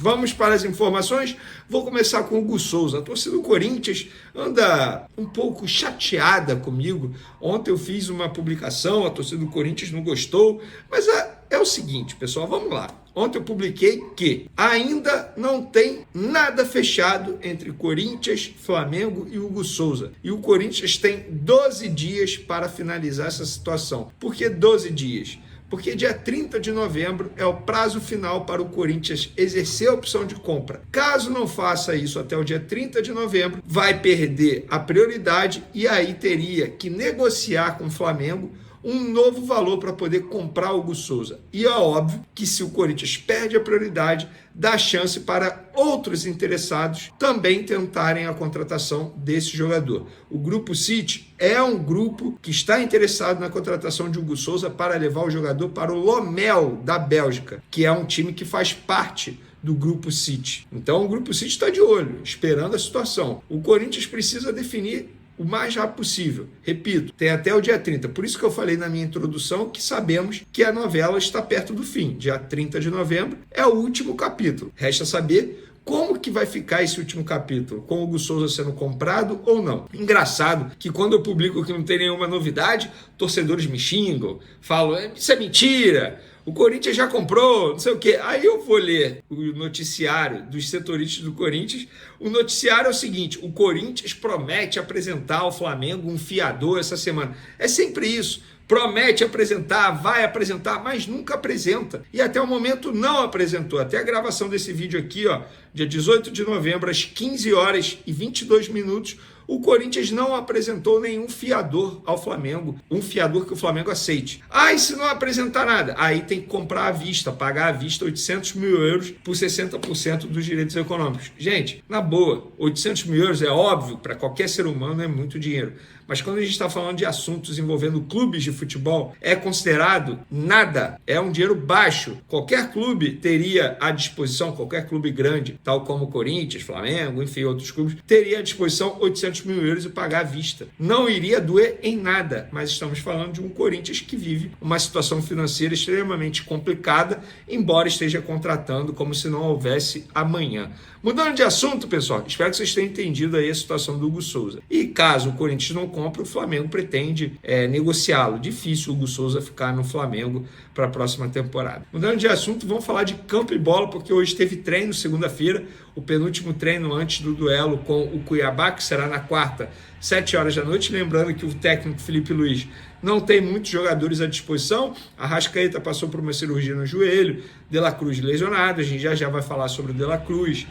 Vamos para as informações. Vou começar com o Hugo Souza. A torcida do Corinthians anda um pouco chateada comigo. Ontem eu fiz uma publicação, a torcida do Corinthians não gostou, mas é o seguinte, pessoal, vamos lá. Ontem eu publiquei que ainda não tem nada fechado entre Corinthians, Flamengo e Hugo Souza. E o Corinthians tem 12 dias para finalizar essa situação. Por que 12 dias? Porque dia 30 de novembro é o prazo final para o Corinthians exercer a opção de compra. Caso não faça isso até o dia 30 de novembro, vai perder a prioridade e aí teria que negociar com o Flamengo um novo valor para poder comprar o Hugo Souza. E é óbvio que se o Corinthians perde a prioridade, dá chance para outros interessados também tentarem a contratação desse jogador. O Grupo City é um grupo que está interessado na contratação de Hugo Souza para levar o jogador para o Lommel da Bélgica, que é um time que faz parte do Grupo City. Então o Grupo City está de olho, esperando a situação. O Corinthians precisa definir o mais rápido possível. Repito, tem até o dia 30. Por isso que eu falei na minha introdução que sabemos que a novela está perto do fim. Dia 30 de novembro é o último capítulo. Resta saber como que vai ficar esse último capítulo, com o Hugo Souza sendo comprado ou não. Engraçado que quando eu publico que não tem nenhuma novidade, torcedores me xingam, falam, isso é mentira, o Corinthians já comprou, não sei o quê. Aí eu vou ler o noticiário dos setoristas do Corinthians. O noticiário é o seguinte, o Corinthians promete apresentar ao Flamengo um fiador essa semana. É sempre isso. Promete apresentar, vai apresentar, mas nunca apresenta. E até o momento não apresentou. Até a gravação desse vídeo aqui, ó, dia 18 de novembro, às 15 horas e 22 minutos, o Corinthians não apresentou nenhum fiador ao Flamengo, um fiador que o Flamengo aceite. E se não apresentar nada? Aí tem que comprar à vista, pagar à vista 800 mil euros por 60% dos direitos econômicos. Gente, na boa, 800 mil euros é óbvio, para qualquer ser humano é muito dinheiro. Mas quando a gente está falando de assuntos envolvendo clubes de futebol, é considerado nada, é um dinheiro baixo. Qualquer clube teria à disposição, qualquer clube grande, tal como o Corinthians, Flamengo, enfim, outros clubes, teria à disposição 800 mil euros e pagar à vista. Não iria doer em nada, mas estamos falando de um Corinthians que vive uma situação financeira extremamente complicada, embora esteja contratando como se não houvesse amanhã. Mudando de assunto, pessoal, espero que vocês tenham entendido aí a situação do Hugo Souza. E caso o Corinthians não compre, o Flamengo pretende negociá-lo. Difícil o Hugo Souza ficar no Flamengo para a próxima temporada. Mudando de assunto, vamos falar de campo e bola, porque hoje teve treino, segunda-feira, o penúltimo treino antes do duelo com o Cuiabá, que será na quarta, 7 horas da noite. Lembrando que o técnico Felipe Luiz não tem muitos jogadores à disposição. Arrascaeta passou por uma cirurgia no joelho, De La Cruz lesionado, a gente já vai falar sobre o De La Cruz.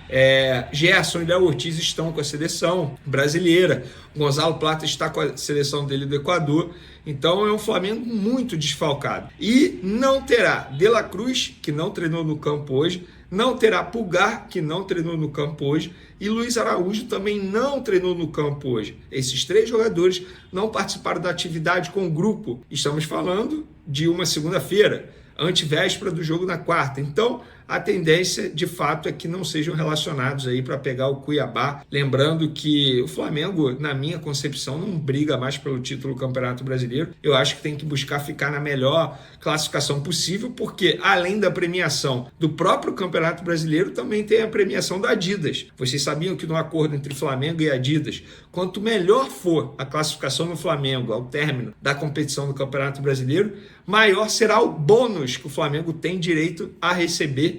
Gerson e Léo Ortiz estão com a seleção brasileira. O Gonzalo Plata está com a seleção dele do Equador. Então é um Flamengo muito desfalcado. E não terá De La Cruz, que não treinou no campo hoje, não terá Pulgar, que não treinou no campo hoje, e Luiz Araújo também não treinou no campo hoje. Esses 3 jogadores não participaram da atividade com o grupo. Estamos falando de uma segunda-feira, antevéspera do jogo na quarta. Então, a tendência, de fato, é que não sejam relacionados aí para pegar o Cuiabá. Lembrando que o Flamengo, na minha concepção, não briga mais pelo título do Campeonato Brasileiro. Eu acho que tem que buscar ficar na melhor classificação possível, porque além da premiação do próprio Campeonato Brasileiro, também tem a premiação da Adidas. Vocês sabiam que no acordo entre Flamengo e Adidas, quanto melhor for a classificação do Flamengo ao término da competição do Campeonato Brasileiro, maior será o bônus que o Flamengo tem direito a receber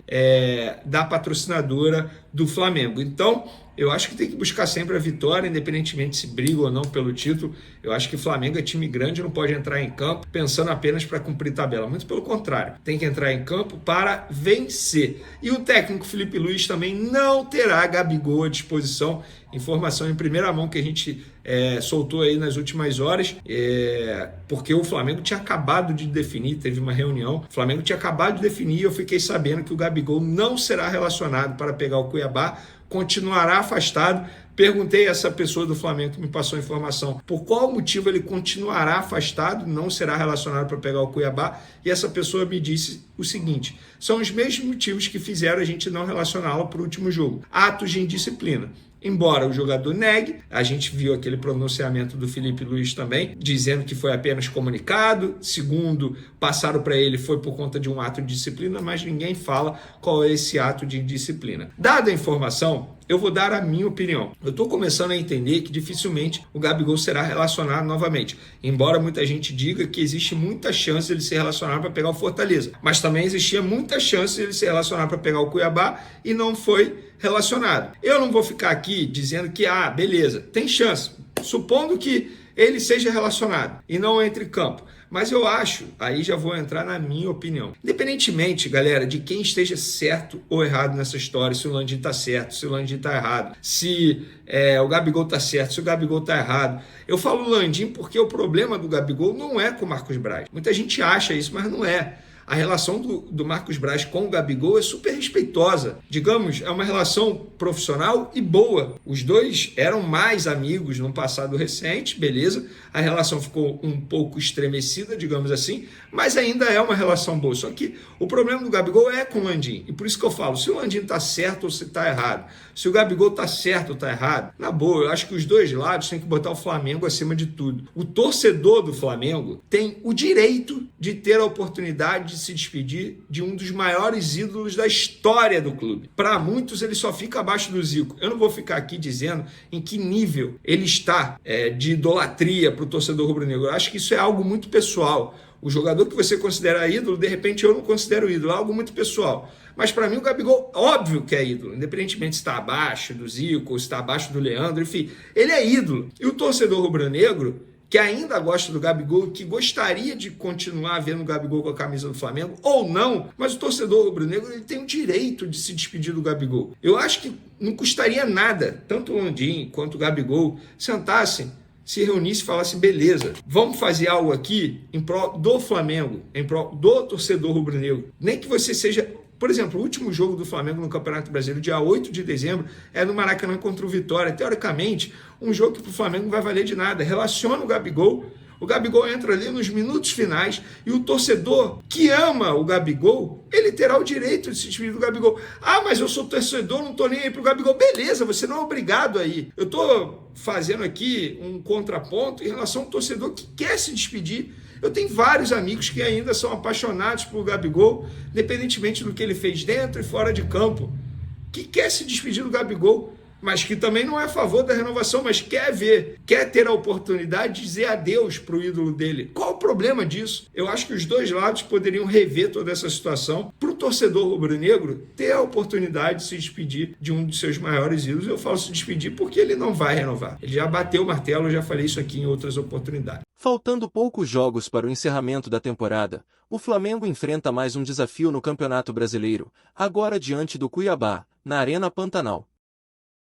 da patrocinadora do Flamengo. Então, eu acho que tem que buscar sempre a vitória, independentemente se briga ou não pelo título. Eu acho que o Flamengo é time grande, não pode entrar em campo pensando apenas para cumprir tabela. Muito pelo contrário, tem que entrar em campo para vencer. E o técnico Felipe Luiz também não terá Gabigol à disposição. Informação em primeira mão que a gente soltou aí nas últimas horas, porque o Flamengo tinha acabado de definir, teve uma reunião, o Flamengo tinha acabado de definir, eu fiquei sabendo que o Gabigol não será relacionado para pegar o Cuiabá, continuará afastado Perguntei a essa pessoa do Flamengo que me passou a informação por qual motivo ele continuará afastado, não será relacionado para pegar o Cuiabá, e essa pessoa me disse o seguinte: são os mesmos motivos que fizeram a gente não relacioná-lo para o último jogo, atos de indisciplina. Embora o jogador negue, a gente viu aquele pronunciamento do Felipe Luiz também, dizendo que foi apenas comunicado, segundo, passaram para ele foi por conta de um ato de disciplina, mas ninguém fala qual é esse ato de indisciplina. Dada a informação, eu vou dar a minha opinião. Eu estou começando a entender que dificilmente o Gabigol será relacionado novamente, embora muita gente diga que existe muita chance de ele ser relacionado para pegar o Fortaleza, mas também existia muita chance de ele ser relacionado para pegar o Cuiabá e não foi relacionado. Eu não vou ficar aqui dizendo que, beleza, tem chance, supondo que ele seja relacionado e não entre em campo. Mas eu acho, aí já vou entrar na minha opinião. Independentemente, galera, de quem esteja certo ou errado nessa história, se o Landim está certo, se o Landim está errado, se o Gabigol está certo, se o Gabigol está errado. Eu falo Landim porque o problema do Gabigol não é com o Marcos Braz. Muita gente acha isso, mas não é. A relação do Marcos Braz com o Gabigol é super respeitosa. Digamos, é uma relação profissional e boa. Os dois eram mais amigos no passado recente, beleza? A relação ficou um pouco estremecida, digamos assim, mas ainda é uma relação boa. Só que o problema do Gabigol é com o Landim. E por isso que eu falo, se o Landim está certo ou se está errado, se o Gabigol está certo ou está errado, na boa, eu acho que os dois lados têm que botar o Flamengo acima de tudo. O torcedor do Flamengo tem o direito de ter a oportunidade de se despedir de um dos maiores ídolos da história do clube. Para muitos, ele só fica abaixo do Zico. Eu não vou ficar aqui dizendo em que nível ele está de idolatria para o torcedor rubro-negro. Eu acho que isso é algo muito pessoal. O jogador que você considera ídolo, de repente eu não considero ídolo. É algo muito pessoal. Mas para mim o Gabigol, óbvio que é ídolo. Independentemente se está abaixo do Zico, ou se está abaixo do Leandro, enfim, ele é ídolo. E o torcedor rubro-negro, que ainda gosta do Gabigol, que gostaria de continuar vendo o Gabigol com a camisa do Flamengo, ou não, mas o torcedor rubro-negro ele tem o direito de se despedir do Gabigol. Eu acho que não custaria nada, tanto o Landim quanto o Gabigol sentassem, se reunissem e falassem, beleza, vamos fazer algo aqui em prol do Flamengo, em prol do torcedor rubro-negro. Nem que você seja... Por exemplo, o último jogo do Flamengo no Campeonato Brasileiro, dia 8 de dezembro, é no Maracanã contra o Vitória. Teoricamente, um jogo que para o Flamengo não vai valer de nada. Relaciona o Gabigol entra ali nos minutos finais e o torcedor que ama o Gabigol, ele terá o direito de se despedir do Gabigol. Mas eu sou torcedor, não estou nem aí para o Gabigol. Beleza, você não é obrigado aí. Eu estou fazendo aqui um contraponto em relação ao torcedor que quer se despedir. Eu tenho vários amigos que ainda são apaixonados por Gabigol, independentemente do que ele fez dentro e fora de campo, que quer se despedir do Gabigol, mas que também não é a favor da renovação, mas quer ver, quer ter a oportunidade de dizer adeus para o ídolo dele. Qual o problema disso? Eu acho que os dois lados poderiam rever toda essa situação para o torcedor rubro-negro ter a oportunidade de se despedir de um de seus maiores ídolos. Eu falo se despedir porque ele não vai renovar. Ele já bateu o martelo, eu já falei isso aqui em outras oportunidades. Faltando poucos jogos para o encerramento da temporada, o Flamengo enfrenta mais um desafio no Campeonato Brasileiro, agora diante do Cuiabá, na Arena Pantanal.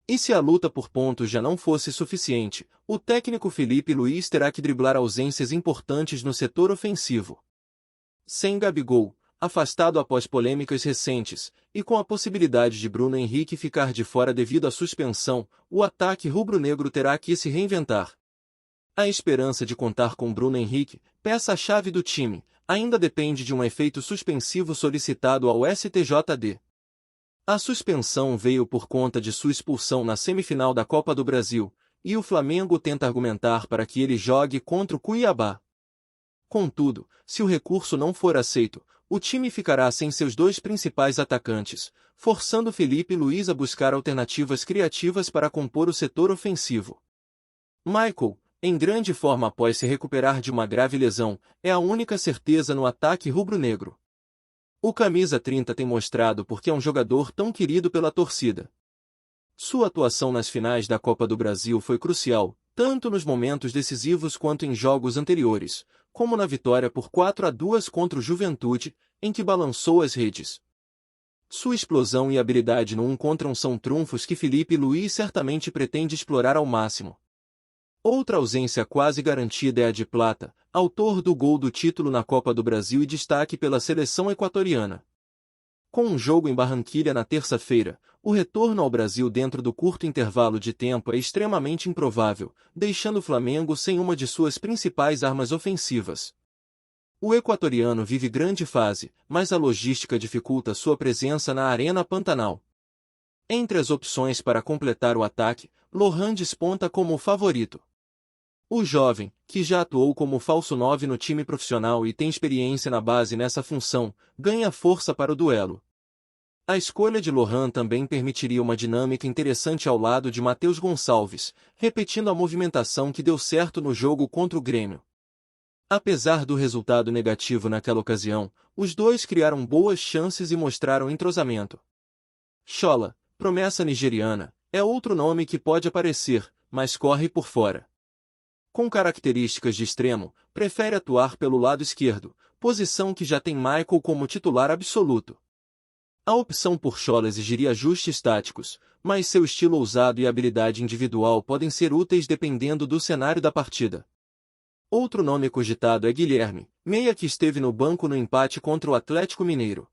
E se a luta por pontos já não fosse suficiente, o técnico Felipe Luiz terá que driblar ausências importantes no setor ofensivo. Sem Gabigol, afastado após polêmicas recentes, e com a possibilidade de Bruno Henrique ficar de fora devido à suspensão, o ataque rubro-negro terá que se reinventar. A esperança de contar com Bruno Henrique, peça-chave do time, ainda depende de um efeito suspensivo solicitado ao STJD. A suspensão veio por conta de sua expulsão na semifinal da Copa do Brasil, e o Flamengo tenta argumentar para que ele jogue contra o Cuiabá. Contudo, se o recurso não for aceito, o time ficará sem seus dois principais atacantes, forçando Felipe Luiz a buscar alternativas criativas para compor o setor ofensivo. Michael, em grande forma após se recuperar de uma grave lesão, é a única certeza no ataque rubro-negro. O camisa 30 tem mostrado por que é um jogador tão querido pela torcida. Sua atuação nas finais da Copa do Brasil foi crucial, tanto nos momentos decisivos quanto em jogos anteriores, como na vitória por 4-2 contra o Juventude, em que balançou as redes. Sua explosão e habilidade no 1 contra 1 são trunfos que Felipe Luiz certamente pretende explorar ao máximo. Outra ausência quase garantida é a de Plata, autor do gol do título na Copa do Brasil e destaque pela seleção equatoriana. Com um jogo em Barranquilha na terça-feira, o retorno ao Brasil dentro do curto intervalo de tempo é extremamente improvável, deixando o Flamengo sem uma de suas principais armas ofensivas. O equatoriano vive grande fase, mas a logística dificulta sua presença na Arena Pantanal. Entre as opções para completar o ataque, Lohan desponta como o favorito. O jovem, que já atuou como falso 9 no time profissional e tem experiência na base nessa função, ganha força para o duelo. A escolha de Lohan também permitiria uma dinâmica interessante ao lado de Matheus Gonçalves, repetindo a movimentação que deu certo no jogo contra o Grêmio. Apesar do resultado negativo naquela ocasião, os dois criaram boas chances e mostraram entrosamento. Shola, promessa nigeriana, é outro nome que pode aparecer, mas corre por fora. Com características de extremo, prefere atuar pelo lado esquerdo, posição que já tem Michael como titular absoluto. A opção por Shola exigiria ajustes táticos, mas seu estilo ousado e habilidade individual podem ser úteis dependendo do cenário da partida. Outro nome cogitado é Guilherme, meia que esteve no banco no empate contra o Atlético Mineiro.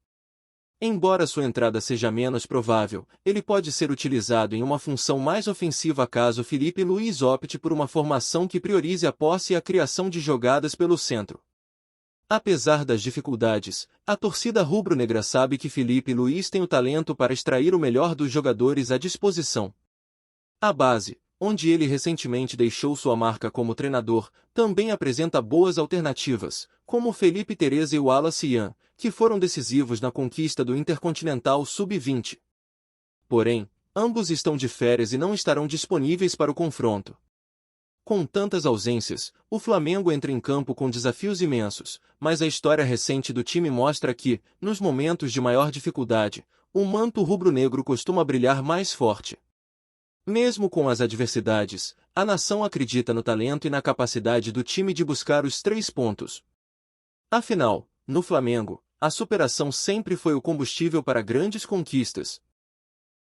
Embora sua entrada seja menos provável, ele pode ser utilizado em uma função mais ofensiva caso Felipe Luiz opte por uma formação que priorize a posse e a criação de jogadas pelo centro. Apesar das dificuldades, a torcida rubro-negra sabe que Felipe Luiz tem o talento para extrair o melhor dos jogadores à disposição. A base, onde ele recentemente deixou sua marca como treinador, também apresenta boas alternativas, como Felipe Tereza e Wallace Ian, que foram decisivos na conquista do Intercontinental Sub-20. Porém, ambos estão de férias e não estarão disponíveis para o confronto. Com tantas ausências, o Flamengo entra em campo com desafios imensos, mas a história recente do time mostra que, nos momentos de maior dificuldade, o manto rubro-negro costuma brilhar mais forte. Mesmo com as adversidades, a nação acredita no talento e na capacidade do time de buscar os 3 pontos. Afinal, no Flamengo, a superação sempre foi o combustível para grandes conquistas.